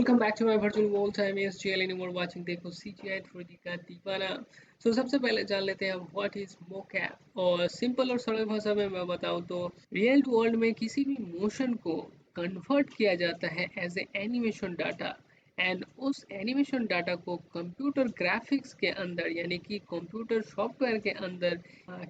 Welcome back to my virtual world. I'm SGL and you're watching देखो CGI 3D का दीवाना। सबसे पहले जान लेते हैं व्हाट इज मोकैप। और सिंपल और सरल भाषा में मैं बताऊं तो रियल वर्ल्ड में किसी भी मोशन को कन्वर्ट किया जाता है as a animation data and उस एनिमेशन डाटा को कंप्यूटर ग्राफिक्स के अंदर यानी कि कंप्यूटर सॉफ्टवेयर के अंदर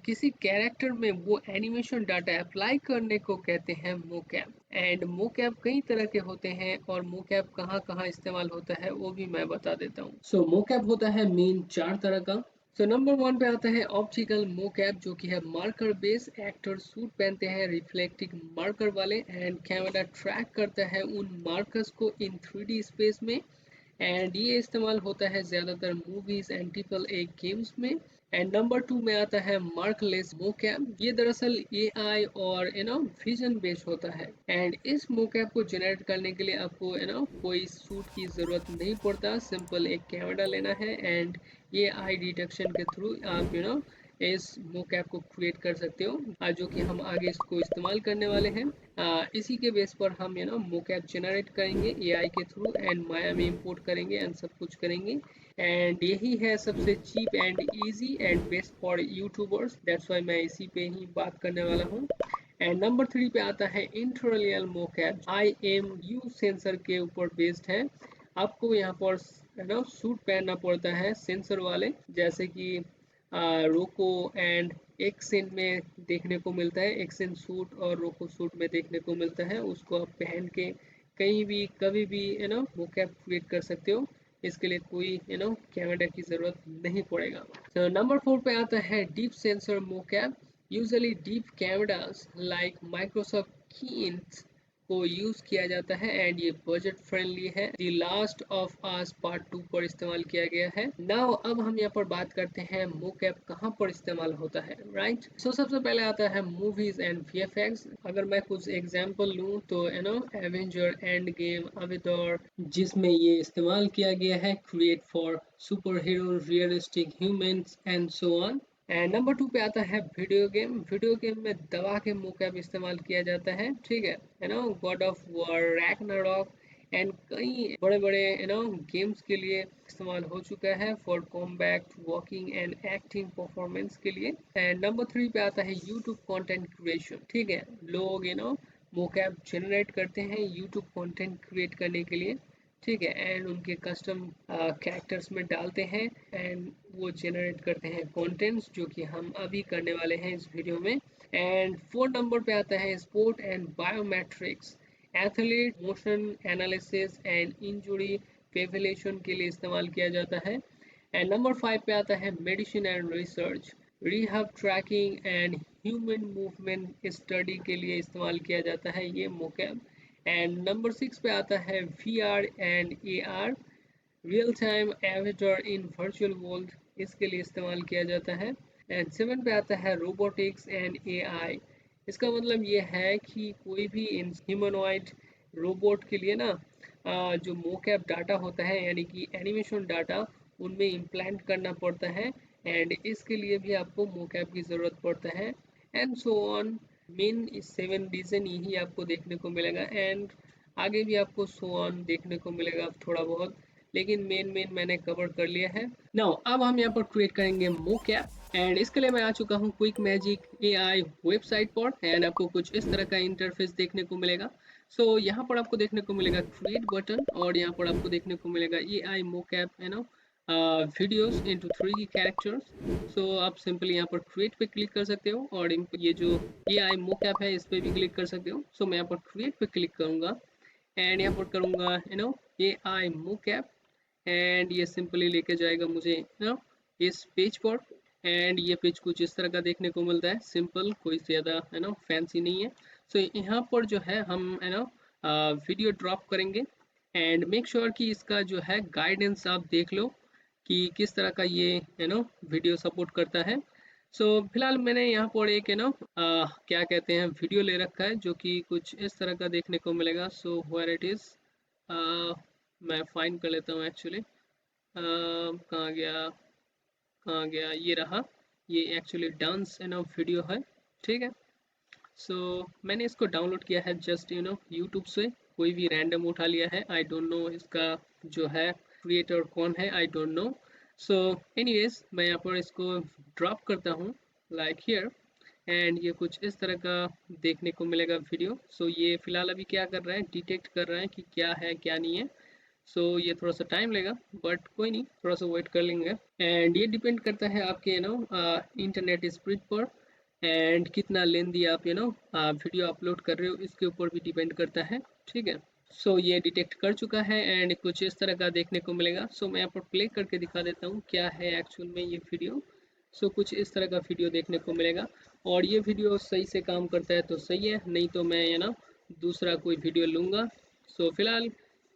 किसी कैरेक्टर में वो एनिमेशन डाटा अप्लाई करने को कहते हैं मोकैप। एंड मोकैप कई तरह के होते हैं और मोकैप कहाँ कहाँ इस्तेमाल होता है वो भी मैं बता देता हूँ। मोकैप होता है मेन 4 तरह का। नंबर 1 पे आता है ऑप्टिकल मोकैप जो कि है मार्कर बेस। एक्टर सूट पहनते हैं रिफ्लेक्टिव मार्कर वाले एंड कैमरा ट्रैक करता है उन मार्कर्स को इन 3D स्पेस में। एंड ये इस्तेमाल होता है ज़्यादातर movies and triple A games में। एंड नंबर 2 में आता है मार्कलेस मोकैप। ये दरअसल एआई और विजन बेस्ड होता है एंड इस मोकैप को जनरेट करने के लिए आपको कोई सूट की ज़रूरत नहीं पड़ता। सिंपल एक कैमरा लेना है एंड ये आई डिटेक्शन के थ्रू आप इस मोकैप को क्रिएट कर सकते हो, जो कि हम आगे इसको इस्तेमाल करने वाले हैं। इसी के बेस पर हम मोकैप जनरेट करेंगे एआई के थ्रू एंड माया में इंपोर्ट करेंगे एंड सब कुछ करेंगे। एंड यही है सबसे cheap and easy and best for YouTubers, that's why मैं इसी पे ही बात करने वाला हूँ। एंड नंबर 3 पे आता है इंट्रारियल मोकैप। IMU सेंसर के ऊपर बेस्ड है। आपको यहाँ पर सूट पहनना पड़ता है सेंसर वाले, जैसे कि रोको एंड एक्सेंट में देखने को मिलता है। एक्सेंट सूट और रोको सूट में देखने को मिलता है। उसको आप पहन के कहीं भी कभी भी मोकैप क्रिएट कर सकते हो। इसके लिए कोई कैमरा की ज़रूरत नहीं पड़ेगा। नंबर 4 पे आता है deep sensor mocap. Usually deep cameras like Microsoft Kinects को यूज किया जाता है एंड ये बजट फ्रेंडली है। The Last of Us Part 2 पर इस्तेमाल किया गया है। नाउ अब हम यहाँ पर बात करते हैं मोकैप कहाँ पर इस्तेमाल होता है, राइट। सबसे पहले आता है मूवीज एंड VFX। अगर मैं कुछ एग्जांपल लूँ तो एवेंजर एंड गेम, अवेटर, जिसमें ये इस्तेमाल किया गया है create for super hero realistic humans and so on. And number 2 पे आता है वीडियो गेम। वीडियो गेम में दवा के मोकैप इस्तेमाल किया जाता है, ठीक है God of war, Ragnarok and कई बड़े बड़े गेम्स के लिए इस्तेमाल हो चुका है for combat, walking and acting performance के लिए। एंड नंबर 3 पे आता है यूट्यूब कंटेंट क्रिएशन। ठीक है, लोग मोकैप जनरेट करते हैं यूट्यूब कंटेंट क्रिएट करने के लिए, ठीक है, एंड उनके कस्टम कैरेक्टर्स में डालते हैं एंड वो जनरेट करते हैं कंटेंट्स, जो कि हम अभी करने वाले हैं इस वीडियो में। एंड 4 नंबर पे आता है sport and biometrics. Athlete motion analysis and injury prevention के लिए इस्तेमाल किया जाता है। एंड नंबर 5 पे आता है medicine and research, rehab tracking and human movement study के लिए इस्तेमाल किया जाता है ये मोकैप। एंड नंबर 6 पे आता है VR and AR, real time avatar in virtual world, इसके लिए इस्तेमाल किया जाता है। एंड 7 पे आता है रोबोटिक्स एंड AI। इसका मतलब ये है कि कोई भी ह्यूमनॉइड रोबोट के लिए ना जो मोकैप डाटा होता है यानी कि एनिमेशन डाटा उनमें इम्प्लांट करना पड़ता है एंड इसके लिए भी आपको मोकैप की ज़रूरत पड़ता है and so on. Main 7 reason यही आपको देखने को मिलेगा एंड आगे भी आपको सो ऑन देखने को मिलेगा थोड़ा बहुत, लेकिन मेन मेन मैंने कवर कर लिया है। नाउ अब हम यहाँ पर क्रिएट करेंगे मोकैप एंड इसके लिए मैं आ चुका हूँ क्विक मैजिक AI वेबसाइट पर एंड आपको कुछ इस तरह का इंटरफेस देखने को मिलेगा। यहाँ पर आपको देखने को मिलेगा क्रिएट बटन और यहाँ पर आपको देखने को मिलेगा AI mocap videos into 3D characters. आप सिंपली यहाँ पर क्रिएट पे क्लिक कर सकते हो और ये जो AI मोकैप है इस पे भी क्लिक कर सकते हो। मैं यहाँ पर क्रिएट पे क्लिक करूँगा एंड यहाँ पर करूँगा AI मोकैप एंड ये सिंपली लेके जाएगा मुझे इस पेज पर। एंड ये पेज कुछ इस तरह का देखने को मिलता है, सिंपल, कोई ज़्यादा फैंसी नहीं है। यहाँ पर जो है हम वीडियो ड्रॉप करेंगे एंड मेक श्योर कि इसका जो है गाइडेंस आप देख लो कि किस तरह का ये वीडियो सपोर्ट करता है। फिलहाल मैंने यहाँ पर एक क्या कहते हैं वीडियो ले रखा है जो कि कुछ इस तरह का देखने को मिलेगा। वेयर इट इज़, मैं फाइंड कर लेता हूँ एक्चुअली, कहाँ गया, ये रहा। ये एक्चुअली डांस वीडियो है, ठीक है। मैंने इसको डाउनलोड किया है जस्ट यूट्यूब से, कोई भी रैंडम उठा लिया है, आई डोंट नो इसका जो है क्रिएटर कौन है, I don't know. So anyways मैं यहाँ पर इसको ड्रॉप करता हूँ लाइक हियर, एंड ये कुछ इस तरह का देखने को मिलेगा वीडियो। सो ये फिलहाल अभी क्या कर रहा है, डिटेक्ट कर रहा है कि क्या है क्या नहीं है। सो ये थोड़ा सा टाइम लेगा, बट कोई नहीं, थोड़ा सा वेट कर लेंगे। एंड ये डिपेंड करता है आपके इंटरनेट स्पीड पर, एंड कितना लेंदी आप वीडियो अपलोड कर रहे हो, इसके ऊपर भी डिपेंड करता है। ठीक है, सो ये डिटेक्ट कर चुका है एंड कुछ इस तरह का देखने को मिलेगा। सो मैं यहाँ पर प्ले करके दिखा देता हूँ क्या है एक्चुअल में ये वीडियो। सो कुछ इस तरह का वीडियो देखने को मिलेगा, और ये वीडियो सही से काम करता है तो सही है, नहीं तो मैं दूसरा कोई वीडियो लूँगा। सो फिलहाल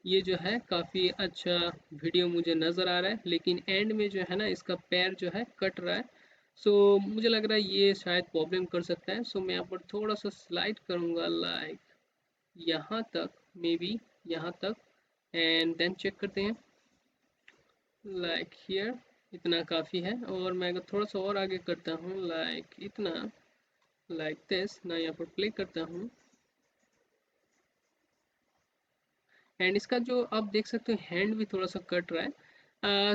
ये जो है काफ़ी अच्छा वीडियो मुझे नज़र आ रहा है, लेकिन एंड में जो है ना इसका पैर जो है कट रहा है। सो मुझे लग रहा है ये शायद प्रॉब्लम कर सकता है। सो मैं यहाँ पर थोड़ा सा स्लाइड करूँगा लाइक यहाँ तक, मे बी यहाँ तक, एंड देन चेक करते हैं लाइक हियर। इतना काफ़ी है, और मैं अगर थोड़ा सा और आगे करता हूँ लाइक इतना, लाइक दिस ना, यहाँ पर प्ले करता हूँ, एंड इसका जो आप देख सकते हो हैंड भी थोड़ा सा कट रहा है।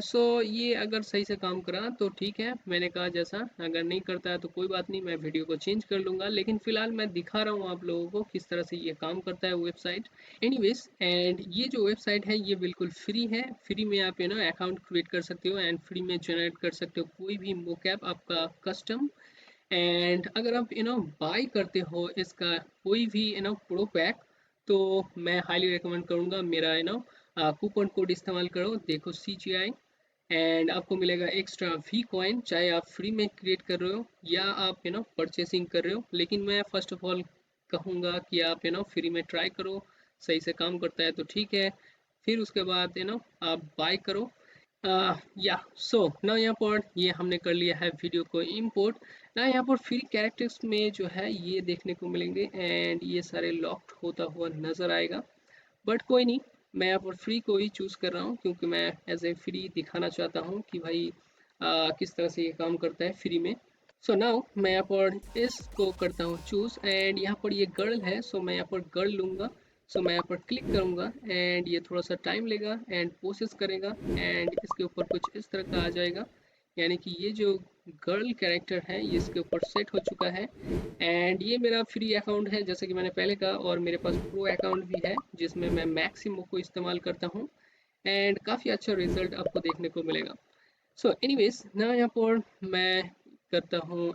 सो ये अगर सही से काम करा तो ठीक है, मैंने कहा जैसा, अगर नहीं करता है तो कोई बात नहीं, मैं वीडियो को चेंज कर लूँगा। लेकिन फिलहाल मैं दिखा रहा हूँ आप लोगों को किस तरह से ये काम करता है वेबसाइट। एनीवेज, एंड ये जो वेबसाइट है ये बिल्कुल फ्री है। फ्री में आप अकाउंट क्रिएट कर सकते हो, एंड फ्री में जनरेट कर सकते हो कोई भी मोकैप आपका कस्टम। एंड अगर आप बाई करते हो इसका कोई भी प्रो पैक, तो मैं हाईली रिकमेंड करूँगा मेरा कूपन कोड इस्तेमाल करो, देखो CGI, एंड आपको मिलेगा एक्स्ट्रा V कॉइन, चाहे आप फ्री में क्रिएट कर रहे हो या आप परचेसिंग कर रहे हो। लेकिन मैं फर्स्ट ऑफ ऑल कहूँगा कि आप फ्री में ट्राई करो, सही से काम करता है तो ठीक है, फिर उसके बाद आप बाय करो। या सो ना यहाँ पर ये हमने कर लिया है वीडियो को इंपोर्ट ना। यहाँ पर फ्री कैरेक्टर्स में जो है ये देखने को मिलेंगे, एंड ये सारे लॉक्ड होता हुआ नज़र आएगा, बट कोई नहीं, मैं यहाँ पर फ्री को ही चूज़ कर रहा हूँ क्योंकि मैं एज ए फ्री दिखाना चाहता हूँ कि भाई किस तरह से ये काम करता है फ्री में। सो नाउ मैं यहाँ पर इसको करता हूँ चूज़, एंड यहाँ पर ये गर्ल है, सो मैं यहाँ पर गर्ल लूँगा। सो मैं यहाँ पर क्लिक करूँगा, एंड ये थोड़ा सा टाइम लेगा एंड प्रोसेस करेगा, एंड इसके ऊपर कुछ इस तरह का आ जाएगा, यानी कि ये जो गर्ल कैरेक्टर है ये इसके ऊपर सेट हो चुका है। एंड ये मेरा फ्री अकाउंट है जैसे कि मैंने पहले कहा, और मेरे पास प्रो अकाउंट भी है जिसमें मैं मैक्सिमो को इस्तेमाल करता हूँ, एंड काफ़ी अच्छा रिजल्ट आपको देखने को मिलेगा। सो एनीवेज ना यहाँ पर मैं करता हूँ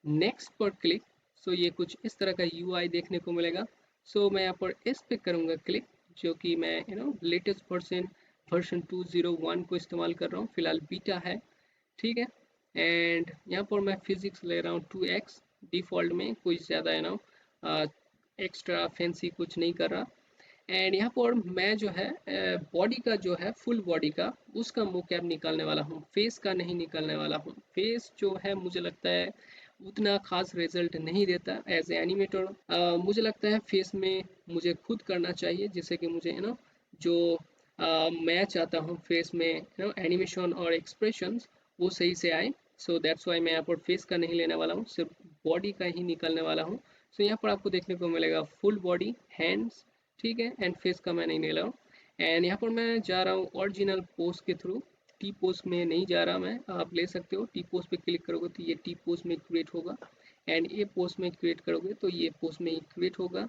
नेक्स्ट पर क्लिक। सो ये कुछ इस तरह का UI देखने को मिलेगा। सो मैं यहाँ पर इस पे करूँगा क्लिक, जो कि मैं लेटेस्ट वर्जन 201 को इस्तेमाल कर रहा हूँ, फिलहाल बीटा है। ठीक है, एंड यहाँ पर मैं फिजिक्स ले रहा हूँ 2x, डिफ़ॉल्ट में, कोई ज़्यादा एक्स्ट्रा फैंसी कुछ नहीं कर रहा। एंड यहाँ पर मैं जो है बॉडी का जो है फुल बॉडी का उसका मोकैप निकालने वाला हूँ, फेस का नहीं निकालने वाला हूँ। फेस जो है मुझे लगता है उतना खास रिजल्ट नहीं देता एज ए एनिमेटर। मुझे लगता है फेस में मुझे खुद करना चाहिए, जिससे कि मुझे जो मैं चाहता हूँ फेस में एनिमेशन और एक्सप्रेशंस वो सही से आए। सो दैट्स वाई मैं यहाँ पर फेस का नहीं लेने वाला हूँ, सिर्फ बॉडी का ही निकालने वाला हूँ। सो यहाँ पर आपको देखने को मिलेगा फुल बॉडी, हैंड्स, ठीक है, एंड फेस का मैं नहीं ले रहा हूँ। एंड यहाँ पर मैं जा रहा हूँ ओरिजिनल पोज के थ्रू, टी पोज में नहीं जा रहा मैं। आप ले सकते हो, टी पोज पे क्लिक करोगे तो ये टी पोज में क्रिएट होगा, एंड ये पोज में क्रिएट करोगे तो ये पोज में ही क्रिएट होगा।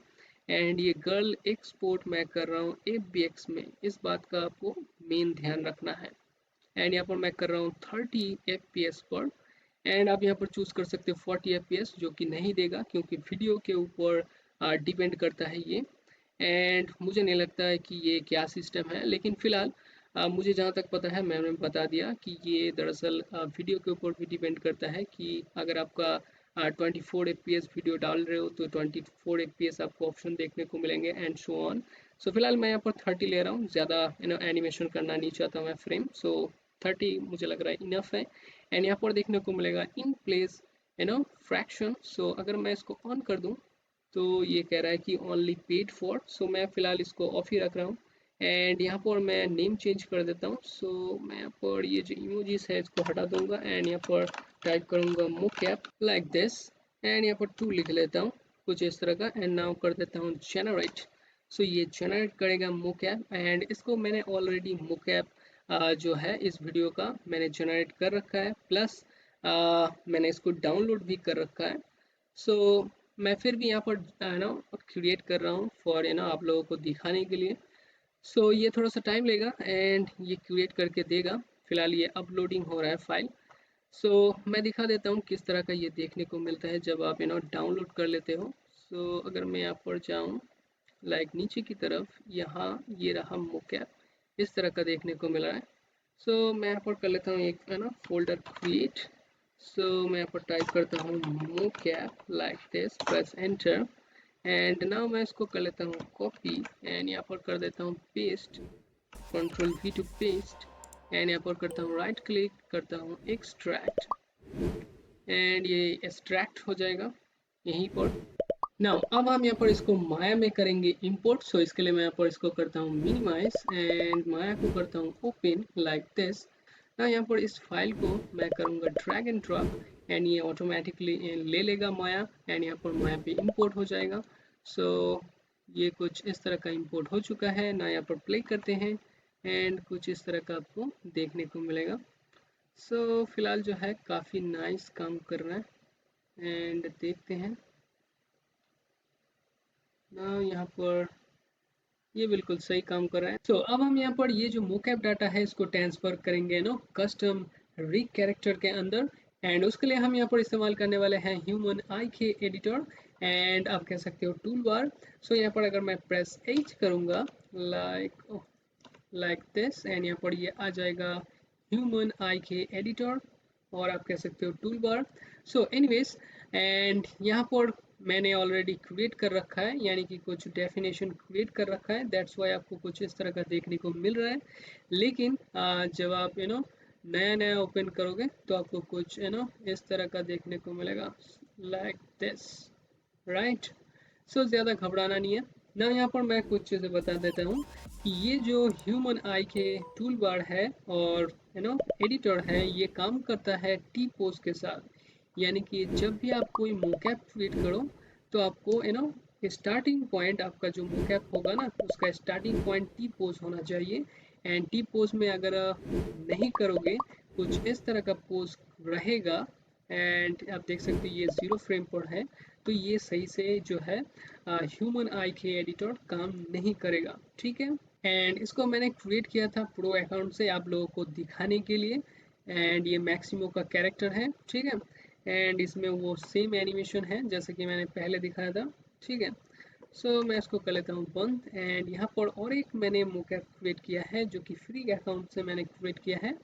एंड ये गर्ल एक्सपोर्ट मैं कर रहा हूँ FBX में, इस बात का आपको मेन ध्यान रखना है। एंड यहाँ पर मैं कर रहा हूँ 30 FPS पर, एंड आप यहाँ पर चूज़ कर सकते हो 40 FPS, जो कि नहीं देगा क्योंकि वीडियो के ऊपर डिपेंड करता है ये। एंड मुझे नहीं लगता है कि ये क्या सिस्टम है, लेकिन फ़िलहाल मुझे जहाँ तक पता है मैंने बता दिया कि ये दरअसल वीडियो के ऊपर भी डिपेंड करता है कि अगर आपका 24 FPS वीडियो डाल रहे हो तो 24 FPS आपको ऑप्शन देखने को मिलेंगे, एंड सो ऑन। सो फिलहाल मैं यहाँ पर 30 ले रहा हूँ, ज़्यादा एनिमेशन करना नहीं चाहता मैं फ्रेम। सो 30 मुझे लग रहा है इनफ है। एंड यहाँ पर देखने को मिलेगा इन प्लेस फ्रैक्शन। सो अगर मैं इसको ऑन कर दूँ तो ये कह रहा है कि ओनली पेड फॉर। सो मैं फ़िलहाल इसको ऑफ ही रख रहा हूँ, एंड यहाँ पर मैं नेम चेंज कर देता हूँ। सो मैं यहाँ पर ये जो इमोजीज है इसको हटा दूंगा, एंड यहाँ पर टाइप करूँगा मोकैप लाइक दिस, एंड यहाँ पर 2 लिख लेता हूँ कुछ इस तरह का, एंड नाउ कर देता हूँ जनरेट। सो ये जनरेट करेगा मोकैप, एंड इसको मैंने ऑलरेडी मोकैप जो है इस वीडियो का मैंने जनरेट कर रखा है, प्लस मैंने इसको डाउनलोड भी कर रखा है। सो मैं फिर भी यहाँ पर ना क्रिएट कर रहा हूँ फॉर आप लोगों को दिखाने के लिए। सो ये थोड़ा सा टाइम लेगा एंड ये क्रिएट करके देगा। फिलहाल ये अपलोडिंग हो रहा है फाइल। सो मैं दिखा देता हूँ किस तरह का ये देखने को मिलता है जब आप डाउनलोड कर लेते हो। सो अगर मैं यहाँ पर जाऊँ लाइक नीचे की तरफ, यहाँ ये रहा मोकैप, इस तरह का देखने को मिल रहा है। सो मैं यहाँ पर कर लेता हूँ एक फोल्डर क्रिएट। सो मैं यहाँ पर टाइप करता हूँ mocap like this, press enter, and now मैं इसको कर लेता हूँ कॉपी एंड यहाँ पर कर देता हूँ paste, control V to paste, and यहाँ पर करता हूँ राइट क्लिक, करता हूँ एक्सट्रैक्ट, एंड ये एक्सट्रैक्ट हो जाएगा यहीं पर। नाउ अब हम यहाँ पर इसको माया में करेंगे इंपोर्ट। सो इसके लिए मैं यहाँ पर इसको करता हूँ मिनिमाइज एंड माया को करता हूँ ओपन लाइक दिस। ना यहाँ पर इस फाइल को मैं करूँगा ड्रैग एंड ड्रॉप, एंड ये ऑटोमेटिकली ले लेगा माया, एंड यहाँ पर माया पे इंपोर्ट हो जाएगा। सो ये कुछ इस तरह का इंपोर्ट हो चुका है ना। यहाँ पर प्ले करते हैं एंड कुछ इस तरह का आपको देखने को मिलेगा। सो फिलहाल जो है काफ़ी नाइस काम कर रहा है एंड देखते हैं ना। यहाँ पर ये बिल्कुल सही काम कर रहा है। तो अब हम यहाँ पर ये जो मोकैप डाटा है इसको ट्रांसफर करेंगे कस्टम रिग कैरेक्टर के अंदर, एंड उसके लिए हम यहाँ पर इस्तेमाल करने वाले हैं ह्यूमन आई के एडिटर, एंड आप कह सकते हो टूल बार। सो यहाँ पर अगर मैं प्रेस H करूँगा लाइक दिस, एंड यहाँ पर ये आ जाएगा ह्यूमन आई के एडिटर, और आप कह सकते हो tool bar. So anyways, and यहाँ पर मैंने ऑलरेडी क्रिएट कर रखा है, यानी कि कुछ डेफिनेशन क्रिएट कर रखा है, दैट्स वाई आपको कुछ इस तरह का देखने को मिल रहा है। लेकिन जब आप नया नया ओपन करोगे तो आपको कुछ इस तरह का देखने को मिलेगा लाइक दिस, राइट। सो ज़्यादा घबराना नहीं है ना। यहाँ पर मैं कुछ चीज़ें बता देता हूँ कि ये जो ह्यूमन आई के टूल बार है और एडिटर है, ये काम करता है टी पोज के साथ। यानी कि जब भी आप कोई मोकैप क्रिएट करो तो आपको स्टार्टिंग पॉइंट, आपका जो मोकैप होगा ना उसका स्टार्टिंग पॉइंट टी पोज होना चाहिए। एंड टी पोज में अगर नहीं करोगे, कुछ इस तरह का पोज रहेगा, एंड आप देख सकते हैं ये 0 फ्रेम पर है, तो ये सही से जो है ह्यूमन आई के एडिटर काम नहीं करेगा, ठीक है। एंड इसको मैंने क्रिएट किया था प्रो अकाउंट से आप लोगों को दिखाने के लिए, एंड ये मैक्सिमो का कैरेक्टर है, ठीक है। एंड इसमें वो सेम एनिमेशन है जैसे कि मैंने पहले दिखाया था, ठीक है। सो मैं इसको कर लेता हूँ बंद, एंड यहाँ पर और एक मैंने मोकैप क्रिएट किया है जो कि फ्री अकाउंट से मैंने क्रिएट किया है,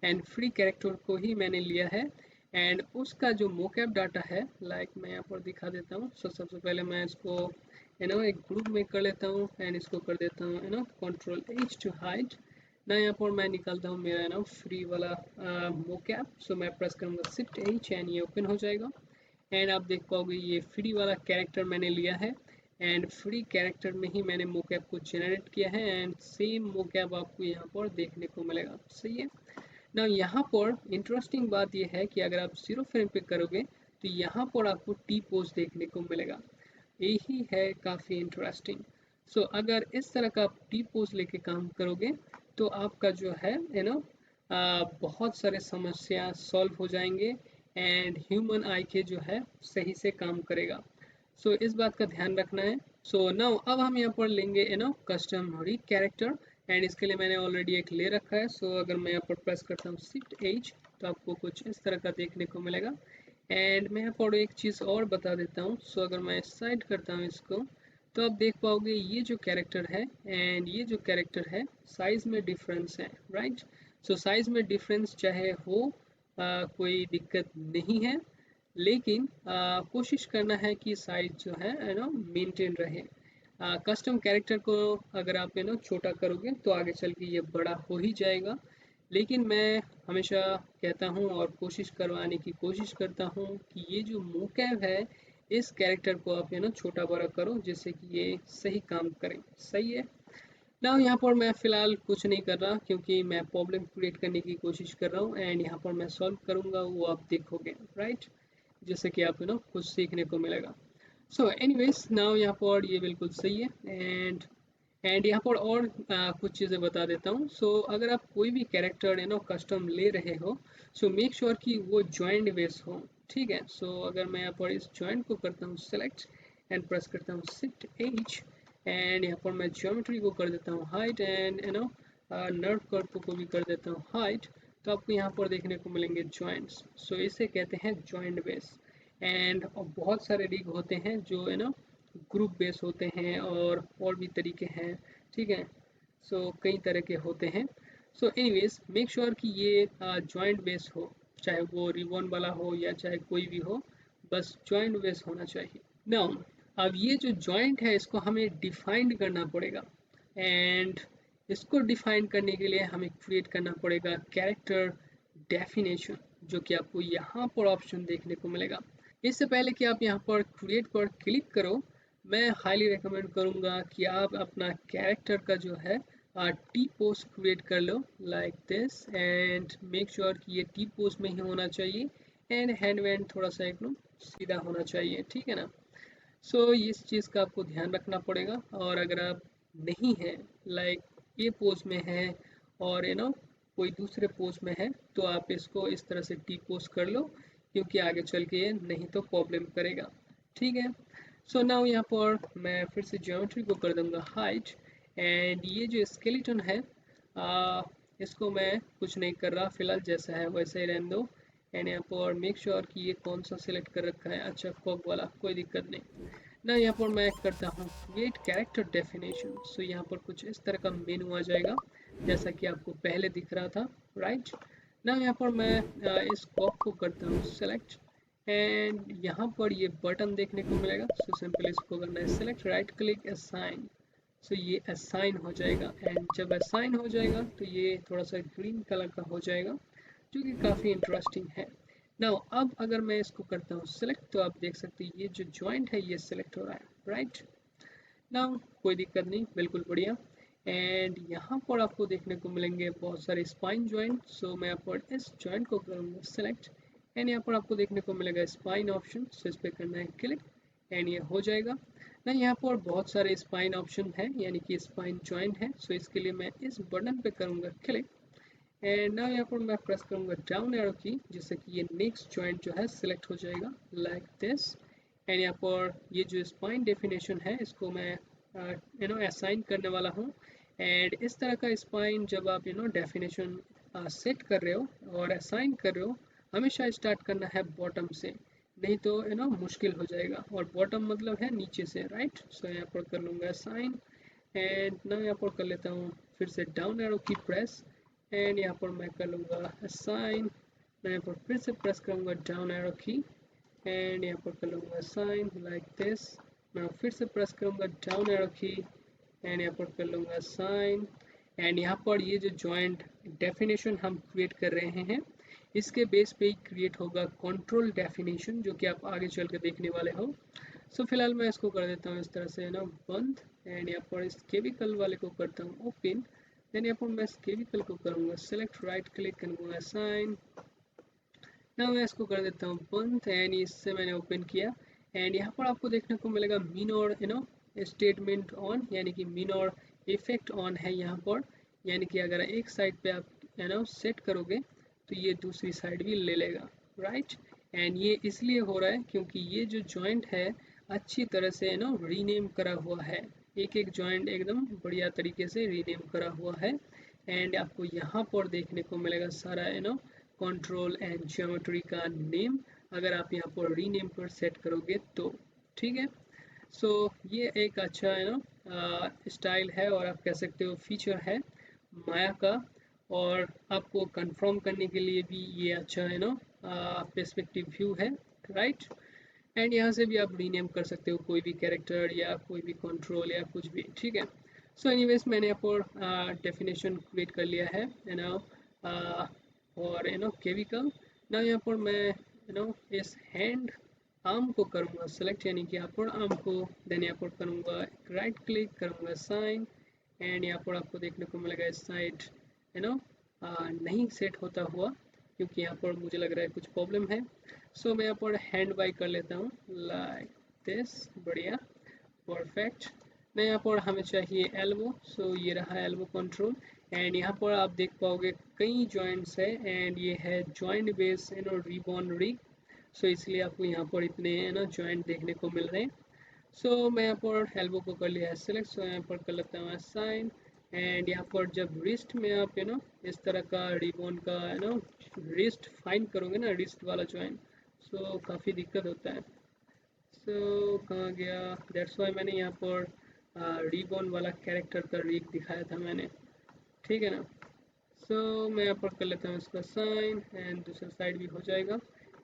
एंड फ्री कैरेक्टर को ही मैंने लिया है, एंड उसका जो मोकैप डाटा है लाइक मैं यहाँ पर दिखा देता हूँ। सो सबसे पहले मैं इसको एक ग्रुप में कर लेता हूँ, एंड इसको कर देता हूँ कंट्रोल H टू हाइड ना। यहाँ पर मैं निकालता हूँ मेरा फ्री वाला मोकैप। सो मैं प्रेस करूँगा शिफ्ट H एंड ये ओपन हो जाएगा, एंड आप देख पाओगे ये फ्री वाला कैरेक्टर मैंने लिया है, एंड फ्री कैरेक्टर में ही मैंने मोकैप को जनरेट किया है, एंड सेम मोकैप आपको यहाँ पर देखने को मिलेगा, सही है ना। यहाँ पर इंटरेस्टिंग बात यह है कि अगर आप 0 फ्रेम पे करोगे तो यहाँ पर आपको टी पोज देखने को मिलेगा, यही है काफ़ी इंटरेस्टिंग। सो अगर इस तरह का आप टी पोज लेके काम करोगे तो आपका जो है बहुत सारे समस्या सॉल्व हो जाएंगे, एंड ह्यूमन आई के जो है सही से काम करेगा। सो इस बात का ध्यान रखना है। सो नाउ अब हम यहाँ पर लेंगे कस्टम रिग कैरेक्टर, एंड इसके लिए मैंने ऑलरेडी एक ले रखा है। सो अगर मैं यहाँ पर प्रेस करता हूँ शिफ्ट H तो आपको कुछ इस तरह का देखने को मिलेगा, एंड मैं यहाँ पर एक चीज़ और बता देता हूँ। सो अगर मैं साइड करता हूँ इसको तो आप देख पाओगे ये जो कैरेक्टर है एंड ये जो कैरेक्टर है साइज़ में डिफरेंस है, राइट। सो साइज़ में डिफरेंस चाहे हो कोई दिक्कत नहीं है, लेकिन कोशिश करना है कि साइज जो है मेंटेन रहे। कस्टम कैरेक्टर को अगर आप छोटा करोगे तो आगे चल के ये बड़ा हो ही जाएगा, लेकिन मैं हमेशा कहता हूँ और कोशिश करवाने की कोशिश करता हूँ कि ये जो मोकैप है इस कैरेक्टर को आप छोटा बड़ा करो जिससे कि ये सही काम करे, सही है ना। यहाँ पर मैं फ़िलहाल कुछ नहीं कर रहा क्योंकि मैं प्रॉब्लम क्रिएट करने की कोशिश कर रहा हूँ, एंड यहाँ पर मैं सॉल्व करूँगा वो आप देखोगे, राइट, जैसे कि आप कुछ सीखने को मिलेगा। सो एनीवेज नाउ यहाँ पर ये बिल्कुल सही है, एंड एंड यहाँ पर और कुछ चीज़ें बता देता हूँ। सो अगर आप कोई भी कैरेक्टर कस्टम ले रहे हो, सो मेक श्योर कि वो जॉइंट बेस हो। ठीक है, सो अगर मैं यहाँ पर इस जॉइंट को करता हूँ सेलेक्ट एंड प्रेस करता हूँ शिफ्ट एच, एंड यहाँ पर मैं ज्योमेट्री को कर देता हूँ हाइट, एंड नर्व कर्व को भी कर देता हूँ हाइट, तो आपको यहाँ पर देखने को मिलेंगे जॉइंट्स। सो इसे कहते हैं जॉइंट बेस। एंड बहुत सारे रिग होते हैं जो ग्रुप बेस होते हैं, और भी तरीके हैं। ठीक है, सो कई तरह के होते हैं। सो एनीवेज मेक श्योर कि ये जॉइंट बेस हो, चाहे वो रिबन वाला हो या चाहे कोई भी हो, बस जॉइंट बेस होना चाहिए। नाउ अब ये जो जॉइंट है इसको हमें डिफाइन करना पड़ेगा, एंड इसको डिफाइन करने के लिए हमें क्रिएट करना पड़ेगा कैरेक्टर डेफिनेशन, जो कि आपको यहाँ पर ऑप्शन देखने को मिलेगा। इससे पहले कि आप यहाँ पर क्रिएट पर क्लिक करो, मैं हाईली रिकमेंड करूँगा कि आप अपना कैरेक्टर का जो है टी पोज क्रिएट कर लो like this, and make sure कि ये टी पोज में ही होना चाहिए, एंड हैंड वैंड थोड़ा सा एकदम सीधा होना चाहिए। ठीक है ना, सो इस चीज़ का आपको ध्यान रखना पड़ेगा। और अगर आप नहीं है लाइक ये पोज में है और कोई दूसरे पोज में है, तो आप इसको इस तरह से टी पोज कर लो, क्योंकि आगे चल के ये नहीं तो प्रॉब्लम करेगा। ठीक है, सो नाउ यहाँ पर मैं फिर से ज्योमेट्री को कर दूंगा हाइट, एंड ये जो स्केलेटन है इसको मैं कुछ नहीं कर रहा फिलहाल, जैसा है वैसे ही रहने दो। एंड यहाँ पर मेक श्योर कि ये कौन सा सिलेक्ट कर रखा है, अच्छा फॉग वाला, कोई दिक्कत नहीं ना। यहाँ पर मैं करता हूँ क्रिएट कैरेक्टर डेफिनेशन। सो यहाँ पर कुछ इस तरह का मेनू आ जाएगा, जैसा कि आपको पहले दिख रहा था, राइट ना। यहाँ पर मैं इस कॉप को करता हूँ सेलेक्ट, एंड यहाँ पर ये बटन देखने को मिलेगा। सो सिंपल इसको करना है सेलेक्ट, राइट क्लिक, असाइन। सो ये असाइन हो जाएगा, एंड जब असाइन हो जाएगा तो ये थोड़ा सा ग्रीन कलर का हो जाएगा, जो कि काफ़ी इंटरेस्टिंग है। नाउ अब अगर मैं इसको करता हूँ सेलेक्ट, तो आप देख सकते हैं ये जो जॉइंट है ये सिलेक्ट हो रहा है, राइट नाउ कोई दिक्कत नहीं, बिल्कुल बढ़िया। एंड यहाँ पर आपको देखने को मिलेंगे बहुत सारे स्पाइन जॉइंट। सो मैं यहाँ पर इस जॉइंट को करूँगा सेलेक्ट, एंड यहाँ पर आपको देखने को मिलेगा स्पाइन ऑप्शन, सो इस पर करना है क्लिक, एंड ये हो जाएगा ना। यहाँ पर बहुत सारे स्पाइन ऑप्शन है, यानी कि स्पाइन जॉइंट है। सो इसके लिए मैं इस बटन पे करूँगा क्लिक, एंड नाउ यहाँ पर मैं प्रेस करूँगा डाउन एरो की, जिससे कि ये नेक्स्ट जॉइंट जो है सिलेक्ट हो जाएगा लाइक दिस। एंड यहाँ पर ये जो स्पाइन डेफिनेशन है इसको मैं असाइन करने वाला हूँ। एंड इस तरह का स्पाइन जब आप डेफिनेशन सेट कर रहे हो और असाइन कर रहे हो, हमेशा स्टार्ट करना है बॉटम से, नहीं तो मुश्किल हो जाएगा। और बॉटम मतलब है नीचे से, राइट। सो यहाँ पर कर लूँगा असाइन, एंड ना यहाँ पर कर लेता हूँ फिर से डाउन एरो की प्रेस, एंड यहाँ पर मैं कर लूँगा असाइन। मैं यहाँ पर फिर से प्रेस करूँगा डाउन एरो की, एंड यहाँ पर कर लूँगा असाइन लाइक दिस। मैं फिर से प्रेस करूँगा डाउन एरो की, एंड यहाँ पर कर लूँगा असाइन। एंड यहाँ पर ये जो जॉइंट डेफिनेशन हम क्रिएट कर रहे हैं, इसके बेस पे ही क्रिएट होगा कंट्रोल डेफिनेशन, जो कि आप आगे चल कर देखने वाले हो। सो फिलहाल मैं इसको कर देता हूँ इस तरह से बंद, एंड यहाँ पर इस केमिकल वाले को करता हूँ ओपन। देन यहाँ पर मैं इस केमिकल को करूँगा सेलेक्ट, राइट क्लिक करूँगा असाइन। ना मैं इसको कर देता हूँ बंद, एंड इससे मैंने ओपन किया। एंड यहाँ पर आपको देखने को मिलेगा मीन और स्टेटमेंट ऑन, यानी कि मीन और इफेक्ट ऑन है यहाँ पर। यानी कि अगर एक साइड पे आप सेट करोगे तो ये दूसरी साइड भी ले लेगा, राइट। एंड ये इसलिए हो रहा है क्योंकि ये जो जॉइंट है अच्छी तरह से रीनेम करा हुआ है, एक एक जॉइंट एकदम बढ़िया तरीके से रीनेम करा हुआ है। एंड आपको यहाँ पर देखने को मिलेगा सारा कंट्रोल एंड ज्योमेट्री का नेम, अगर आप यहाँ पर रीनेम पर सेट करोगे तो। ठीक है, सो ये एक अच्छा स्टाइल है, और आप कह सकते हो फीचर है माया का। और आपको कंफर्म करने के लिए भी ये अच्छा पर्सपेक्टिव व्यू है, राइट। एंड यहाँ से भी आप रीनेम कर सकते हो कोई भी कैरेक्टर या कोई भी कंट्रोल या कुछ भी। ठीक है, सो एनीवेज मैंने यहाँ पर डेफिनेशन क्रिएट कर लिया है और केमिकल। ना यहाँ पर मैं इस हैंड आर्म को करूँगा सेलेक्ट, यानी कि यहाँ पर आर्म को। देन यहाँ पर करूँगा राइट क्लिक करूँगा साइन, एंड यहाँ पर आपको देखने को मिलेगा इस साइड नहीं सेट होता हुआ, क्योंकि यहाँ पर मुझे लग रहा है कुछ प्रॉब्लम है। सो मैं यहाँ पर हैंड बाई कर लेता हूँ लाइक दिस, बढ़िया, परफेक्ट। ना यहाँ पर हमें चाहिए एल्बो, सो ये रहा एल्बो कंट्रोल। एंड यहाँ पर आप देख पाओगे कई जॉइंट्स है एंड ये है जॉइंट बेस रिबॉन रिग। सो इसलिए आपको यहाँ पर इतने जॉइंट देखने को मिल रहे हैं। सो मैं यहाँ पर एल्बो को कर लिया है सिलेक्ट, सो यहाँ पर कर लेता हूँ साइन। एंड यहाँ पर जब रिस्ट में आप इस तरह का रिबॉन का रिस्ट फाइंड करोगे ना, रिस्ट वाला जॉइंट, सो काफ़ी दिक्कत होता है। सो कहाँ गया, दैट्स वाई मैंने यहाँ पर रिबॉन वाला कैरेक्टर का रीक दिखाया था मैंने, ठीक है ना। सो मैं यहाँ पर कर लेता हूँ इसका साइन एंड दूसरा साइड भी हो जाएगा।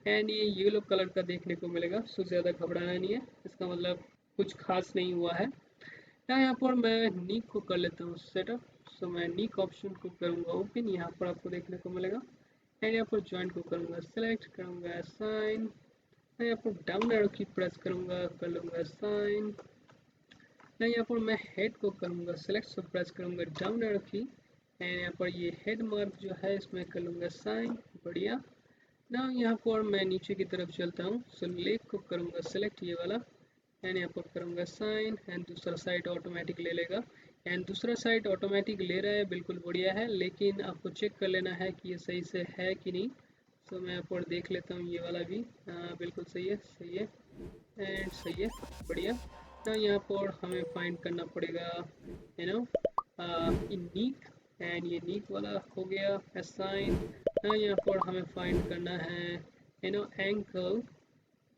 एंड ये येलो कलर का देखने को मिलेगा, सो ज़्यादा घबराना नहीं है, इसका मतलब कुछ खास नहीं हुआ है। यहाँ पर मैं नीक को कर लेता हूँ सेटअप। सो मैं नीक ऑप्शन को करूँगा ओपन, यहाँ पर आपको देखने को मिलेगा। एंड यहाँ पर जॉइंट को करूँगा सेलेक्ट, करूँगा साइन। मैं यहाँ पर डाउन एरो की प्रेस करूँगा, कर लूँगा साइन। मैं यहाँ पर मैं हेड को करूँगा सेलेक्ट, सो प्रेस करूँगा डाउन एरो की। एंड यहाँ पर ये हेड मार्क जो है इसमें कर लूँगा साइन, बढ़िया ना। यहाँ पर मैं नीचे की तरफ चलता हूँ, सो लेग को करूँगा सेलेक्ट ये वाला। एंड यहाँ पर करूँगा साइन एंड दूसरा साइड ऑटोमेटिक ले लेगा। एंड दूसरा साइड ऑटोमेटिक ले रहा है, बिल्कुल बढ़िया है, लेकिन आपको चेक कर लेना है कि ये सही से है कि नहीं। सो मैं यहाँ पर देख लेता हूँ ये वाला भी, हाँ बिल्कुल सही है, सही है एंड सही है, बढ़िया ना। यहाँ पर हमें फाइंड करना पड़ेगा नीक। एंड ये नीक वाला हो गया असाइन ना। यहाँ पर हमें फाइंड करना है एंकल।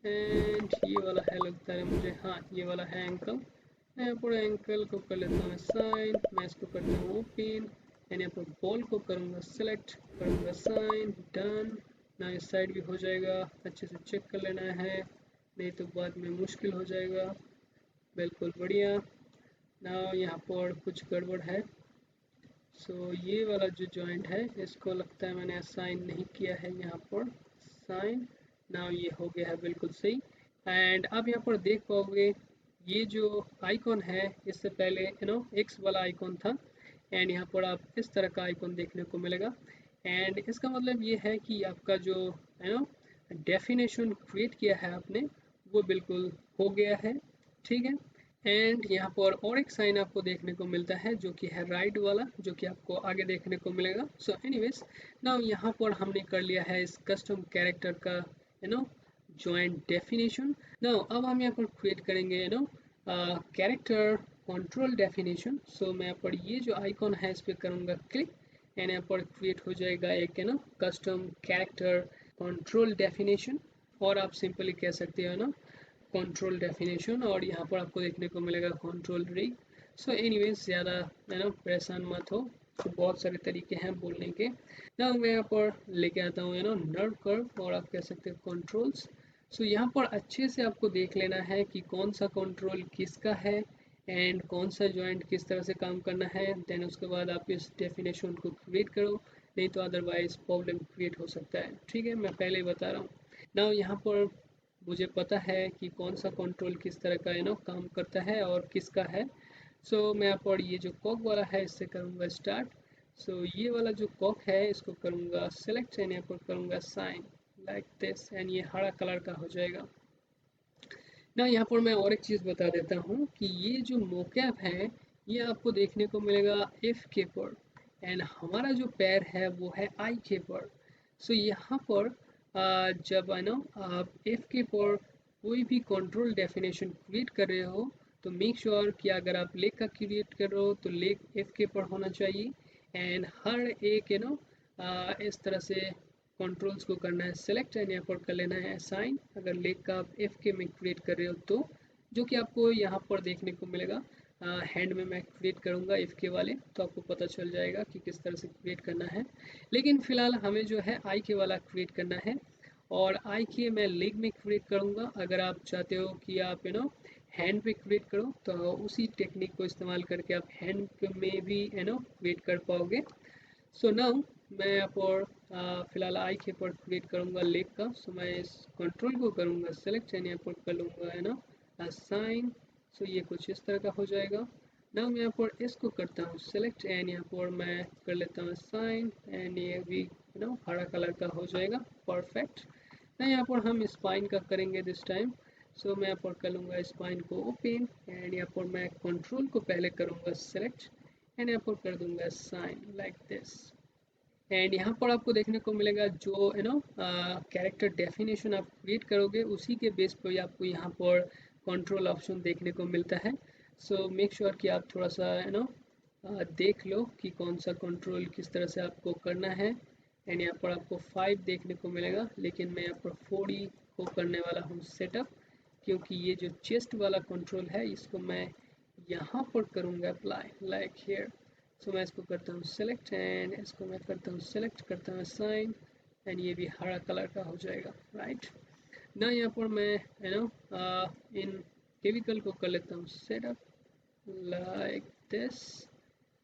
एंड ये वाला है लगता है मुझे, हाँ ये वाला है एंकल। मैं यहाँ पर एंकल को कर लेता हूँ साइन, मैं इसको करता हूँ ओपन। एंड यहाँ पर बॉल को करूँगा सेलेक्ट, करूँगा साइन, डन ना। इस साइड भी हो जाएगा, अच्छे से चेक कर लेना है, नहीं तो बाद में मुश्किल हो जाएगा। बिल्कुल बढ़िया ना। यहाँ पर कुछ गड़बड़ है, सो ये वाला जो जॉइंट है इसको लगता है मैंने असाइन नहीं किया है यहाँ पर साइन ना। ये हो गया है बिल्कुल सही। एंड अब यहाँ पर देख पाओगे ये जो आइकॉन है, इससे पहले एक्स वाला आइकॉन था। एंड यहाँ पर आप इस तरह का आइकॉन देखने को मिलेगा। एंड इसका मतलब ये है कि आपका जो डेफिनेशन क्रिएट किया है आपने, वो बिल्कुल हो गया है, ठीक है। एंड यहाँ पर और एक साइन आपको देखने को मिलता है जो कि है राइट वाला, जो कि आपको आगे देखने को मिलेगा। सो एनीवेज नाउ यहाँ पर हमने कर लिया है इस कस्टम कैरेक्टर का जॉइंट डेफिनेशन। नाउ अब हम यहाँ पर क्रिएट करेंगे कैरेक्टर कंट्रोल डेफिनेशन। सो मैं यहाँ पर ये जो आइकॉन है इस पर करूँगा क्लिक। एंड यहाँ पर क्रिएट हो जाएगा एक कस्टम कैरेक्टर कंट्रोल डेफिनेशन, और आप सिंपली कह सकते हो कंट्रोल डेफिनेशन, और यहाँ पर आपको देखने को मिलेगा कंट्रोल रिग। सो एनीवेज ज़्यादा परेशान मत हो, तो बहुत सारे तरीके हैं बोलने के ना। मैं यहाँ पर लेके आता हूँ नर्व कर्व, और आप कह सकते हो कंट्रोल्स। सो यहाँ पर अच्छे से आपको देख लेना है कि कौन सा कंट्रोल किसका है एंड कौन सा जॉइंट किस तरह से काम करना है। देन उसके बाद आप इस डेफिनेशन को क्रिएट करो, नहीं तो अदरवाइज प्रॉब्लम क्रिएट हो सकता है, ठीक है, मैं पहले ही बता रहा हूँ ना। यहाँ पर मुझे पता है कि कौन सा कंट्रोल किस तरह का काम करता है और किसका है। सो मैं यहाँ पर ये जो कॉक वाला है इससे करूँगा स्टार्ट। सो ये वाला जो कॉक है इसको करूँगा सेलेक्ट एंड यहाँ पर करूँगा साइन लाइक दिस, एंड ये हरा कलर का हो जाएगा ना। यहाँ पर मैं और एक चीज़ बता देता हूँ कि ये जो मोकैप है ये आपको देखने को मिलेगा एफ के पर, एंड हमारा जो पैर है वो है आई के पर। सो यहाँ पर जब आप एफ के पर कोई भी कंट्रोल डेफिनेशन क्रिएट कर रहे हो, तो मेक श्योर कि अगर आप लेग का क्रिएट कर रहे हो तो लेग एफ के पर होना चाहिए। एंड हर एक इस तरह से कंट्रोल्स को करना है सेलेक्ट, एंड यहाँ पर कर लेना है असाइन अगर लेग का आप एफ के में क्रिएट कर रहे हो तो, जो कि आपको यहाँ पर देखने को मिलेगा। हैंड में मैं क्रिएट करूँगा एफ के वाले, तो आपको पता चल जाएगा कि किस तरह से क्रिएट करना है। लेकिन फिलहाल हमें जो है आई के वाला क्रिएट करना है, और आई के मैं लेग में क्रिएट करूँगा। अगर आप चाहते हो कि आप हैंड पे क्रिएट करो तो उसी टेक्निक को इस्तेमाल करके आप हैंड में भी क्रिएट कर पाओगे। सो नाउ मैं यहाँ पर फिलहाल आई के पर क्रिएट करूँगा लेग का। सो मैं इस कंट्रोल को करूँगा सेलेक्ट एंड यहाँ पर कर लूँगा असाइन। सो ये कुछ इस तरह का हो जाएगा। नाउ मैं यहाँ पर इसको करता हूँ सेलेक्ट एंड यहाँ पर मैं कर लेता हूँ साइन, एंड ये भी हरा कलर का हो जाएगा, परफेक्ट। ना यहाँ पर हम स्पाइन का करेंगे दिस टाइम। सो मैं यहाँ पर कर लूँगा स्पाइन को ओपन एंड यहाँ पर मैं कंट्रोल को पहले करूँगा सेलेक्ट एंड यहाँ पर कर दूँगा साइन लाइक दिस। एंड यहाँ पर आपको देखने को मिलेगा जो कैरेक्टर डेफिनेशन आप क्रिएट करोगे उसी के बेस पर आपको यहाँ पर कंट्रोल ऑप्शन देखने को मिलता है। सो मेक श्योर कि आप थोड़ा सा देख लो कि कौन सा कंट्रोल किस तरह से आपको करना है। एंड यहाँ पर आपको 5 देखने को मिलेगा, लेकिन मैं यहाँ पर 4 को करने वाला हूँ सेटअप, क्योंकि ये जो चेस्ट वाला कंट्रोल है इसको मैं यहाँ पर करूँगा अप्लाई लाइक हियर। सो मैं इसको करता हूँ सेलेक्ट एंड इसको मैं करता हूँ सेलेक्ट, करता हूँ साइन एंड ये भी हरा कलर का हो जाएगा राइट ना। यहाँ पर मैं इन केविकल को कर लेता हूँ सेटअप लाइक दिस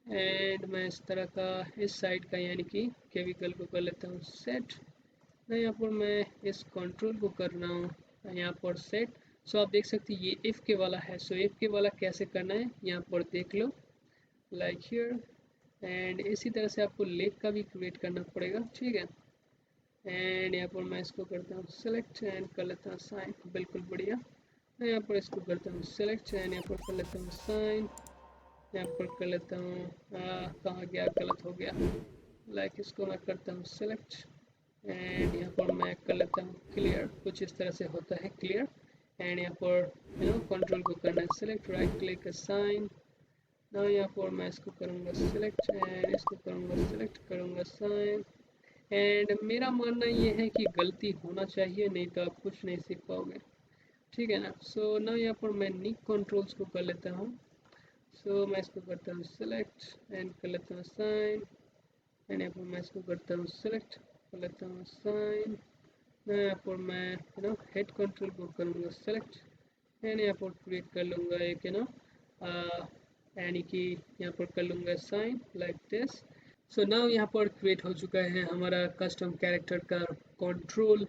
एंड मैं इस तरह का इस साइड का यानी कि केविकल को कर लेता हूँ सेट। ना यहाँ पर मैं इस कंट्रोल को कर रहा हूँ यहाँ पर सेट। सो आप देख सकते हैं ये एफ के वाला है। सो एफ के वाला कैसे करना है यहाँ पर देख लो लाइक हियर एंड इसी तरह से आपको लेग का भी क्रिएट करना पड़ेगा, ठीक है। एंड यहाँ पर मैं इसको करता हूँ सेलेक्ट एंड कर लेता हूँ साइन, बिल्कुल बढ़िया। मैं यहाँ पर इसको करता हूँ सेलेक्ट एंड यहाँ पर कर लेता हूँ साइन, यहाँ पर कर लेता हूँ कहाँ गया, गलत हो गया। लाइक इसको मैं करता हूँ सेलेक्ट एंड यहाँ पर मैं कर लेता हूँ क्लियर, कुछ इस तरह से होता है क्लियर। एंड यहाँ पर कंट्रोल को करना है सेलेक्ट, राइट क्लिक साइन। ना यहाँ पर मैं इसको करूँगा सेलेक्ट एंड इसको करूँगा सेलेक्ट, करूँगा साइन। एंड मेरा मानना ये है कि गलती होना चाहिए, नहीं तो आप कुछ नहीं सीख पाओगे, ठीक है ना। सो ना यहाँ पर मैं निक कंट्रोल्स को कर लेता हूँ। सो मैं इसको करता हूँ सेलेक्ट एंड कर लेता हूँ साइन एंड यहाँ पर मैं इसको करता हूँ सेलेक्ट, कर लेता हूँ साइन। यहाँ पर मैं हेड कंट्रोल को करूँगा सेलेक्ट एंड यहाँ पर क्रिएट कर लूँगा एक यानी कि यहाँ पर कर लूँगा sign like this. So now यहाँ पर क्रिएट हो चुका है हमारा कस्टम कैरेक्टर का कंट्रोल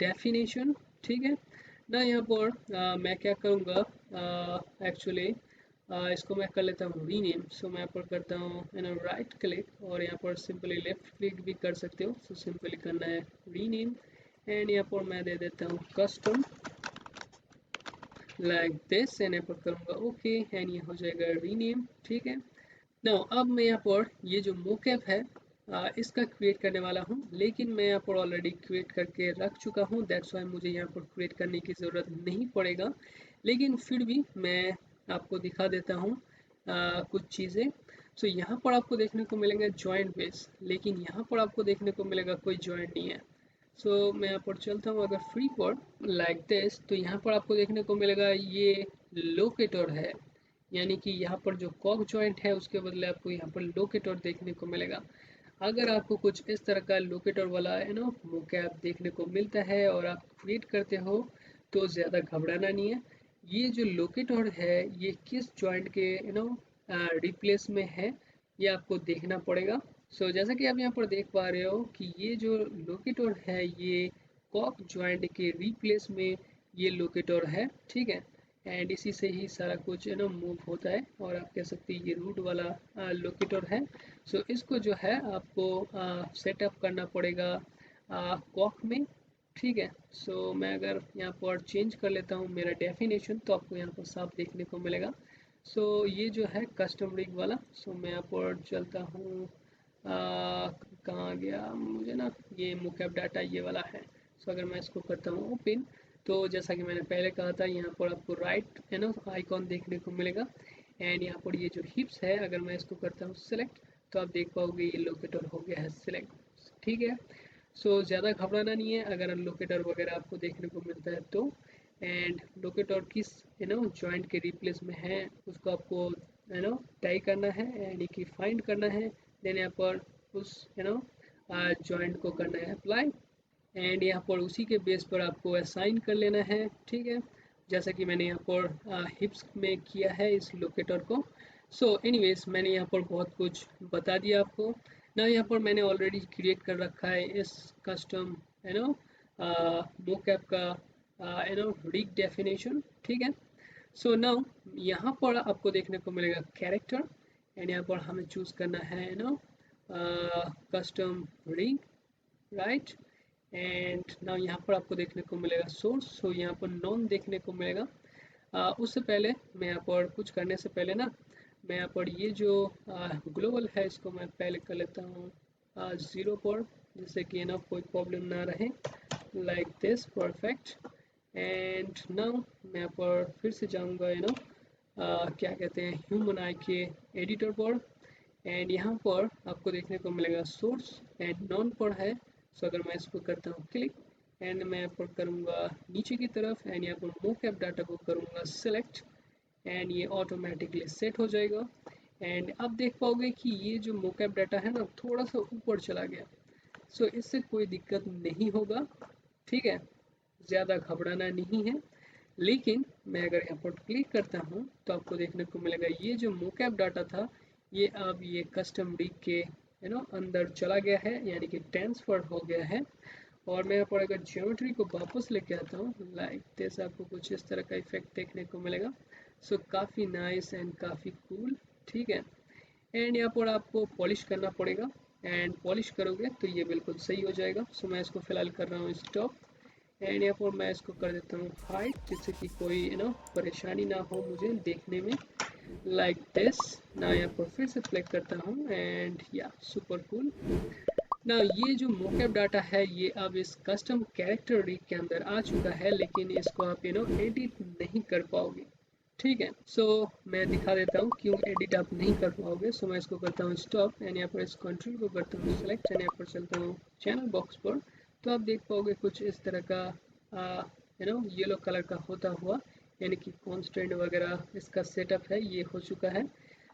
डेफिनेशन, ठीक है ना। यहाँ पर मैं क्या करूँगा एक्चुअली इसको मैं कर लेता हूँ रीनेम। सो मैं यहाँ पर करता हूँ राइट क्लिक और यहाँ पर सिंपली लेफ्ट क्लिक भी कर सकते हो। सो सिंपली करना है रीनेम एंड यहाँ पर मैं दे देता हूँ कस्टम लाइक दिस एंड यहाँ पर करूँगा ओके एंड ये हो जाएगा रीनेम, ठीक है। नाउ अब मैं यहाँ पर ये जो मोकैप है इसका क्रिएट करने वाला हूँ, लेकिन मैं यहाँ पर ऑलरेडी क्रिएट करके रख चुका हूँ, दैट्स वाई मुझे यहाँ पर क्रिएट करने की ज़रूरत नहीं पड़ेगा। लेकिन फिर भी मैं आपको दिखा देता हूँ कुछ चीज़ें। सो यहाँ पर आपको देखने को मिलेंगे जॉइंट बेस, लेकिन यहाँ पर आपको देखने को मिलेगा कोई जॉइंट नहीं है। सो मैं यहाँ पर चलता हूँ अगर फ्री पर लाइक दिस, तो यहाँ पर आपको देखने को मिलेगा ये लोकेटर है, यानी कि यहाँ पर जो कॉक जॉइंट है उसके बदले आपको यहाँ पर लोकेटर देखने को मिलेगा। अगर आपको कुछ इस तरह का लोकेटर वाला मोकैप देखने को मिलता है और आप क्रिएट करते हो तो ज़्यादा घबराना नहीं है। ये जो लोकेटर है ये किस जॉइंट के रिप्लेस में है ये आपको देखना पड़ेगा। सो जैसा कि आप यहाँ पर देख पा रहे हो कि ये जो लोकेटर है ये कॉक जॉइंट के रिप्लेस में ये लोकेटर है, ठीक है। एंड इसी से ही सारा कुछ मूव होता है और आप कह सकते हैं ये रूट वाला लोकेटर है। सो इसको जो है आपको सेटअप करना पड़ेगा कॉक में, ठीक है। सो मैं अगर यहाँ पर चेंज कर लेता हूँ मेरा डेफिनेशन तो आपको यहाँ पर साफ देखने को मिलेगा। सो ये जो है कस्टम रिग वाला, सो मैं यहाँ पर चलता हूँ कहाँ गया मुझे ना, ये मोकैप डाटा ये वाला है। सो अगर मैं इसको करता हूँ ओपन तो जैसा कि मैंने पहले कहा था यहाँ पर आपको राइट आइकॉन देखने को मिलेगा। एंड यहाँ पर ये जो हिप्स है अगर मैं इसको करता हूँ सेलेक्ट तो आप देख पाओगे ये लोकेटर हो गया है सिलेक्ट, ठीक है। सो ज़्यादा घबराना नहीं है अगर लोकेटर वगैरह आपको देखने को मिलता है तो। एंड लोकेटर किस जॉइंट के रिप्लेस में है उसको आपको टाई करना है यानी कि फाइंड करना है। देन यहाँ पर उस जॉइंट को करना है अप्लाई एंड यहाँ पर उसी के बेस पर आपको असाइन कर लेना है, ठीक है। जैसा कि मैंने यहाँ पर हिप्स में किया है इस लोकेटर को। सो एनीवेज मैंने यहाँ पर बहुत कुछ बता दिया आपको ना। यहाँ पर मैंने ऑलरेडी क्रिएट कर रखा है इस कस्टम मोकैप का रिग डेफिनेशन, ठीक है। सो नाउ यहाँ पर आपको देखने को मिलेगा कैरेक्टर एंड यहाँ पर हमें चूज करना है custom rig, right. And now यहाँ पर आपको देखने को मिलेगा सोर्स, सो यहाँ पर नॉन देखने को मिलेगा। उससे पहले मैं यहाँ पर कुछ करने से पहले ना, मैं यहाँ पर ये जो ग्लोबल है इसको मैं पहले कर लेता हूँ 0 पर, जिससे कि ना कोई प्रॉब्लम ना रहे, like this perfect. And now मैं यहाँ पर फिर से जाऊँगा क्या कहते हैं ह्यूमन आई के एडिटर पर, एंड यहाँ पर आपको देखने को मिलेगा सोर्स एंड नॉन पर है। सो अगर मैं इसको करता हूँ क्लिक एंड मैं यहाँ पर करूँगा नीचे की तरफ एंड यहाँ पर मोकैप डाटा को करूँगा सिलेक्ट, एंड ये ऑटोमेटिकली सेट हो जाएगा। एंड अब देख पाओगे कि ये जो मोकैप डाटा है ना थोड़ा सा ऊपर चला गया। सो इससे कोई दिक्कत नहीं होगा, ठीक है, ज़्यादा घबराना नहीं है। लेकिन मैं अगर यहाँ पर क्लिक करता हूँ तो आपको देखने को मिलेगा ये जो मोकैप डाटा था ये अब ये कस्टम रिग के अंदर चला गया है, यानी कि ट्रांसफर हो गया है। और मैं यहाँ पर अगर ज्योमेट्री को वापस लेके आता हूँ लाइक दिस, आपको कुछ इस तरह का इफेक्ट देखने को मिलेगा। सो काफ़ी नाइस एंड काफ़ी कूल, ठीक है। एंड यहाँ पर आपको पॉलिश करना पड़ेगा, एंड पॉलिश करोगे तो ये बिल्कुल सही हो जाएगा। सो मैं इसको फिलहाल कर रहा हूँ स्टॉप, एंड यहाँ पर मैं इसको कर देता हूँ हाइट, जिससे कि कोई परेशानी ना हो मुझे देखने में, लाइक दिस। ना यहाँ पर फिर से प्ले करता हूँ एंड या सुपर कूल। ना ये जो मोकैप डाटा है ये अब इस कस्टम कैरेक्टर रिग के अंदर आ चुका है, लेकिन इसको आप एडिट नहीं कर पाओगे, ठीक है। सो मैं दिखा देता हूँ क्यों एडिट आप नहीं कर पाओगे। सो मैं इसको करता हूँ स्टॉप एंड यहाँ पर इस कंट्रोल को करता हूँ सेलेक्ट एंड यहाँ पर चलता हूँ चैनल बॉक्स पर, तो आप देख पाओगे कुछ इस तरह का येलो कलर का होता हुआ, यानी कि कॉन्स्टेंट वगैरह इसका सेटअप है ये हो चुका है।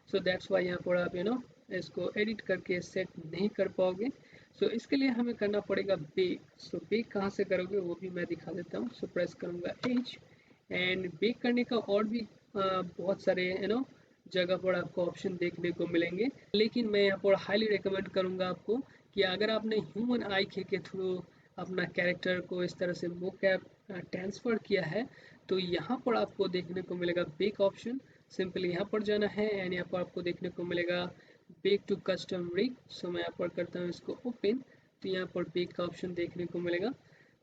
सो दैट्स वाई यहाँ पर आप इसको एडिट करके सेट नहीं कर पाओगे। सो इसके लिए हमें करना पड़ेगा बेक। सो बेक कहाँ से करोगे वो भी मैं दिखा देता हूँ। सो प्रेस करूँगा एच, एंड बेक करने का और भी बहुत सारे जगह पर आपको ऑप्शन देखने को मिलेंगे, लेकिन मैं यहाँ पर हाईली रिकमेंड करूँगा आपको कि अगर आपने ह्यूमन आई के थ्रू अपना कैरेक्टर को इस तरह से मोकैप ट्रांसफ़र किया है तो यहाँ पर आपको देखने को मिलेगा बेक ऑप्शन। सिंपली यहाँ पर जाना है एंड यहाँ पर आपको देखने को मिलेगा बेक टू कस्टम रिग। सो मैं यहाँ पर करता हूँ इसको ओपन, तो यहाँ पर बेक का ऑप्शन देखने को मिलेगा।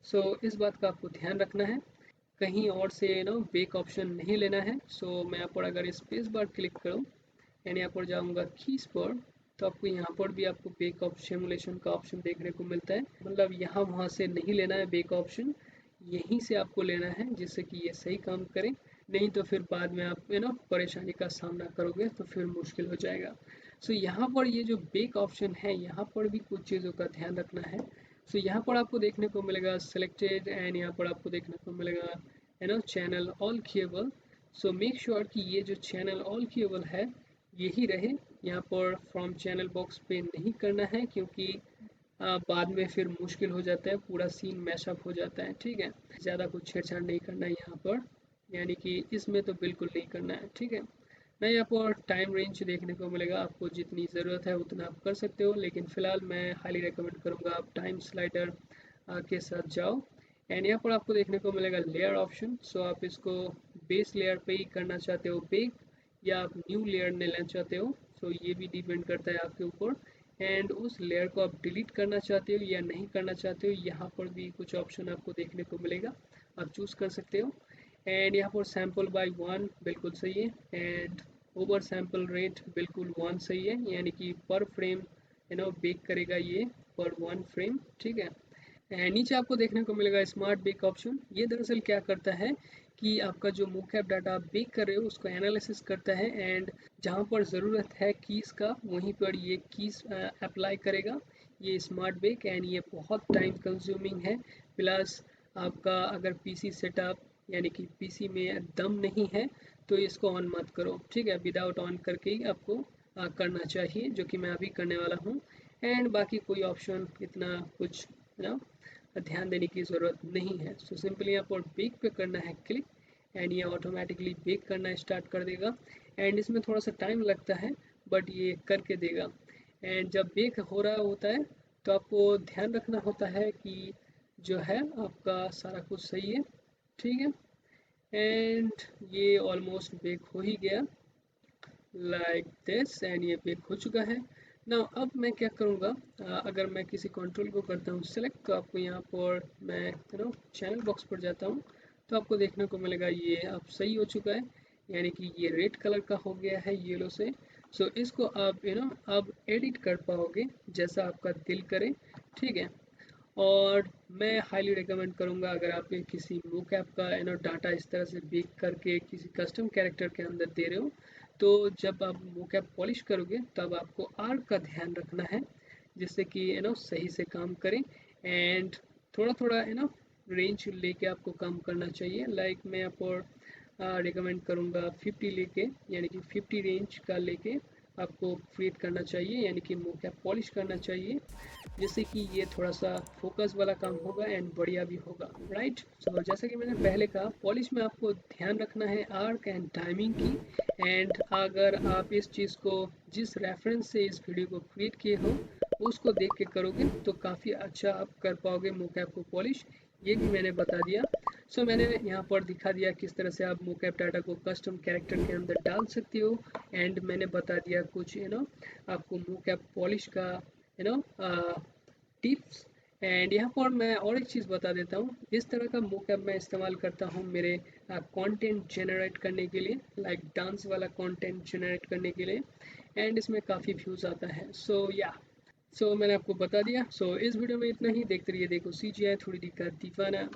सो इस बात का आपको ध्यान रखना है, कहीं और से बेक ऑप्शन नहीं लेना है। सो मैं यहाँ पर अगर स्पेस बार क्लिक करूँ एंड यहाँ पर जाऊँगा कीज पर, तो आपको यहाँ पर भी आपको बेक ऑफ सिमुलेशन का ऑप्शन देखने को मिलता है। मतलब यहाँ वहाँ से नहीं लेना है बेक ऑप्शन, यहीं से आपको लेना है जिससे कि ये सही काम करे, नहीं तो फिर बाद में आप परेशानी का सामना करोगे तो फिर मुश्किल हो जाएगा। सो यहाँ पर ये जो बेक ऑप्शन है यहाँ पर भी कुछ चीज़ों का ध्यान रखना है। सो यहाँ पर आपको देखने को मिलेगा सिलेक्टेड एंड यहाँ पर आपको देखने को मिलेगा channel all cable. So make sure कि ये जो चैनल ऑल केबल है यही रहे, यहाँ पर फ्रॉम चैनल बॉक्स पे नहीं करना है, क्योंकि बाद में फिर मुश्किल हो जाता है, पूरा सीन मैशअप हो जाता है, ठीक है। ज़्यादा कुछ छेड़छाड़ नहीं करना है यहाँ पर, यानी कि इसमें तो बिल्कुल नहीं करना है, ठीक है। मैं यहाँ पर टाइम रेंज देखने को मिलेगा, आपको जितनी ज़रूरत है उतना आप कर सकते हो, लेकिन फ़िलहाल मैं हाईली रिकमेंड करूँगा आप टाइम स्लाइडर के साथ जाओ। एंड यहाँ पर आपको देखने को मिलेगा लेयर ऑप्शन। सो आप इसको बेस लेयर पे ही करना चाहते हो बेक, या आप न्यू लेयर लेना चाहते हो, सो ये भी डिपेंड करता है आपके ऊपर। एंड उस लेयर को आप डिलीट करना चाहते हो या नहीं करना चाहते हो, यहाँ पर भी कुछ ऑप्शन आपको देखने को मिलेगा, आप चूज़ कर सकते हो। एंड यहाँ पर सैम्पल बाय 1 बिल्कुल सही है, एंड ओवर सैम्पल रेट बिल्कुल 1 सही है, यानी कि पर फ्रेम बेक करेगा ये पर 1 फ्रेम, ठीक है। नीचे आपको देखने को मिलेगा स्मार्ट बेक ऑप्शन। ये दरअसल क्या करता है कि आपका जो मोकैप डाटा आप बेक कर रहे हो उसको एनालिसिस करता है, एंड जहाँ पर ज़रूरत है कीज़ का वहीं पर ये कीज़ अप्लाई करेगा, ये स्मार्ट बेक। एंड ये बहुत टाइम कंज्यूमिंग है, प्लस आपका अगर पीसी सेटअप यानी कि पीसी में दम नहीं है तो इसको ऑन मत करो, ठीक है। विदाउट ऑन करके ही आपको करना चाहिए, जो कि मैं अभी करने वाला हूँ। एंड बाकी कोई ऑप्शन इतना कुछ ना ध्यान देने की ज़रूरत नहीं है। सो सिंपली यहाँ पर बेक पे करना है क्लिक, एंड ये ऑटोमेटिकली बेक करना स्टार्ट कर देगा। एंड इसमें थोड़ा सा टाइम लगता है बट ये करके देगा। एंड जब बेक हो रहा होता है तो आपको ध्यान रखना होता है कि जो है आपका सारा कुछ सही है, ठीक है। एंड ये ऑलमोस्ट बेक हो ही गया लाइक दिस, एंड ये बेक हो चुका है। ना अब मैं क्या करूँगा, अगर मैं किसी कंट्रोल को करता हूँ सेलेक्ट, तो आपको यहाँ पर मैं चैनल बॉक्स पर जाता हूँ, तो आपको देखने को मिलेगा ये अब सही हो चुका है, यानी कि ये रेड कलर का हो गया है येलो से। सो इसको आप अब एडिट कर पाओगे जैसा आपका दिल करे, ठीक है। और मैं हाईली रिकमेंड करूँगा, अगर आप ये किसी बुक ऐप का डाटा इस तरह से बेक करके किसी कस्टम कैरेक्टर के अंदर दे रहे हो, तो जब आप बुक ऐप पॉलिश करोगे तब आपको आर्ट का ध्यान रखना है, जिससे कि सही से काम करें। एंड थोड़ा थोड़ा रेंज लेके आपको काम करना चाहिए। लाइक मैं यहाँ पर रिकमेंड करूँगा 50 लेके, यानी कि 50 रेंज का लेके आपको क्रिएट करना चाहिए, यानी कि मोकैप पॉलिश करना चाहिए, जिससे कि ये थोड़ा सा फोकस वाला काम होगा एंड बढ़िया भी होगा, राइट। सो जैसा कि मैंने पहले कहा, पॉलिश में आपको ध्यान रखना है आर्क एंड टाइमिंग की। एंड अगर आप इस चीज़ को जिस रेफरेंस से इस वीडियो को क्रिएट किए हो उसको देख के करोगे तो काफ़ी अच्छा आप कर पाओगे मोकैप को पॉलिश, ये भी मैंने बता दिया। सो मैंने यहाँ पर दिखा दिया किस तरह से आप मोकैप डाटा को कस्टम कैरेक्टर के अंदर डाल सकते हो। एंड मैंने बता दिया कुछ आपको मोकैप पॉलिश का टिप्स। एंड यहाँ पर मैं और एक चीज़ बता देता हूँ, इस तरह का मोकैप मैं इस्तेमाल करता हूँ मेरे कंटेंट जनरेट करने के लिए, लाइक डांस वाला कंटेंट जनरेट करने के लिए। एंड इसमें काफ़ी व्यूज़ आता है। सो या, सो मैंने आपको बता दिया। सो इस वीडियो में इतना ही। देखते रहिए देखो CGI 3D का दीवाना।